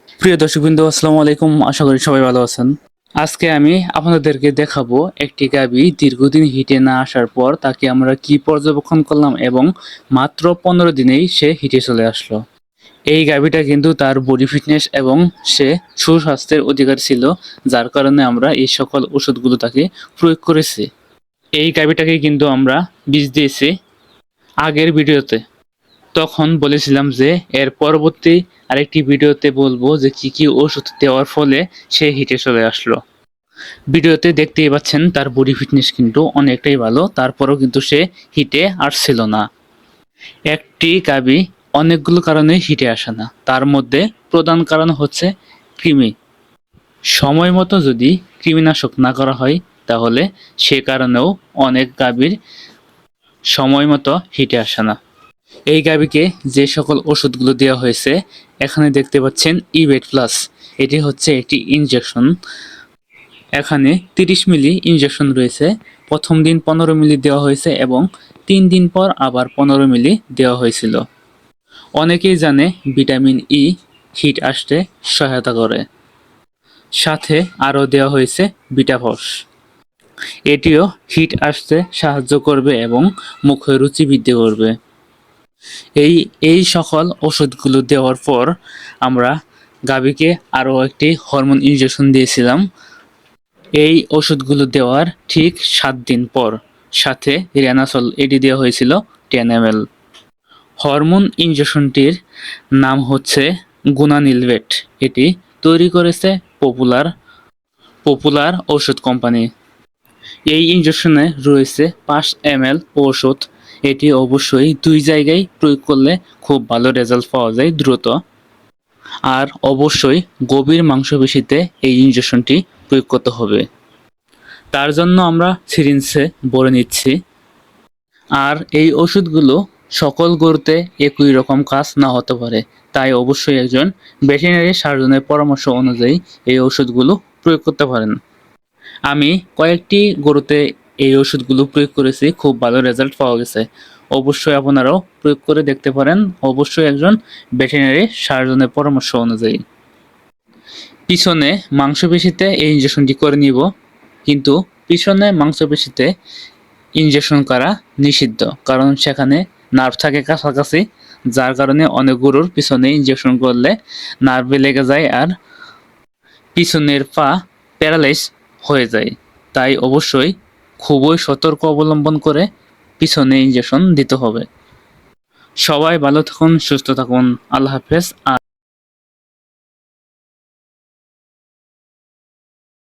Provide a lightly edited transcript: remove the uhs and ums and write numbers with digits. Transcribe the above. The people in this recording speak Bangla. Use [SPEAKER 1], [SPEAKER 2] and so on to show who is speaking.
[SPEAKER 1] প্রিয় দর্শকবৃন্দ, আসসালামু আলাইকুম। আশা করি সবাই ভালো আছেন। আজকে আমি আপনাদেরকে দেখাবো একটি গাভী দীর্ঘদিন হিটে না আসার পর তাকে আমরা কি পর্যবেক্ষণ করলাম এবং মাত্র 15 দিনেই সে হিটে চলে আসলো। এই গাভীটা কিন্তু তার বডি ফিটনেস এবং সে সুস্বাস্থ্যের অধিকার ছিল, যার কারণে আমরা এই সকল ওষুধগুলো তাকে প্রয়োগ করেছি। এই গাভীটাকে কিন্তু আমরা বীজ দিয়েছি আগের ভিডিওতে। তখন বলেছিলাম যে এর পরবর্তী আরেকটি ভিডিওতে বলবো যে কি কি ওষুধ দেওয়ার ফলে সে হিটে চলে আসলো। ভিডিওতে দেখতেই পাচ্ছেন তার বডি ফিটনেস কিন্তু অনেকটাই ভালো, তারপরেও কিন্তু সে হিটে আসছিল না। একটি গাভী অনেকগুলো কারণে হিটে আসে না, তার মধ্যে প্রধান কারণ হচ্ছে কৃমি। সময় মতো যদি কৃমিনাশক না করা হয় তাহলে সে কারণেও অনেক গাভীর সময় মতো হিটে আসে না। এই গাভীকে যে সকল ওষুধগুলো দেওয়া হয়েছে এখানে দেখতে পাচ্ছেন ইভেট প্লাস। এটি হচ্ছে একটি ইনজেকশন। এখানে 30 মিলি ইনজেকশন রয়েছে। প্রথম দিন 15 মিলি দেওয়া হয়েছে এবং 3 দিন পর আবার 15 মিলি দেওয়া হয়েছিল। অনেকেই জানে ভিটামিন ই হিট আসতে সহায়তা করে। সাথে আরও দেওয়া হয়েছে বিটাফস। এটিও হিট আসতে সাহায্য করবে এবং মুখের রুচি বৃদ্ধি করবে। এই সকল ওষুধগুলো দেওয়ার পর আমরা গাভীকে আরও একটি হরমোন ইনজেকশন দিয়েছিলাম। এই ওষুধগুলো দেওয়ার ঠিক 7 দিন পর সাথে রেনাসল এটি দেওয়া হয়েছিল 10 ml। হরমোন ইনজেকশনটির নাম হচ্ছে গুনানিলভেট। এটি তৈরি করেছে পপুলার ওষুধ কোম্পানি। এই ইনজেকশনে রয়েছে 5 ml ওষুধ। এটি অবশ্যই 2 জায়গায় প্রয়োগ করলে খুব ভালো রেজাল্ট পাওয়া যায় দ্রুত। আর অবশ্যই গভীর মাংসপেশিতে এই ইনজেকশনটি প্রয়োগ করতে হবে। তার জন্য আমরা সিরিঞ্জে ভরে নিচ্ছি। আর এই ওষুধগুলো সকল গরুতে একই রকম কাজ না হতে পারে, তাই অবশ্যই একজন ভেটেরিনারি সার্জনের পরামর্শ অনুযায়ী এই ওষুধগুলো প্রয়োগ করতে পারেন। আমি কয়েকটি গরুতে এই ওষুধগুলো প্রয়োগ করেছি, খুব ভালো রেজাল্ট পাওয়া গেছে। অবশ্যই আপনারাও প্রয়োগ করে দেখতে পারেন, অবশ্যই একজন ভেটেরিনারি সার্জনের পরামর্শ অনুযায়ী। পিছনে মাংসপেশিতে এই ইনজেকশনটি করে নিব, কিন্তু পিছনে মাংসপেশিতে ইনজেকশন করা নিষিদ্ধ, কারণ সেখানে নার্ভ থাকে কাছাকাছি, যার কারণে অনেক গরুর পিছনে ইনজেকশন করলে নার্ভে লেগে যায় আর পিছনের পা প্যারালাইজ হয়ে যায়। তাই অবশ্যই খুবই সতর্ক অবলম্বন করে পিছনে ইনজেকশন দিতে হবে। সবাই ভালো থাকুন, সুস্থ থাকুন। আল্লাহ হাফেজ।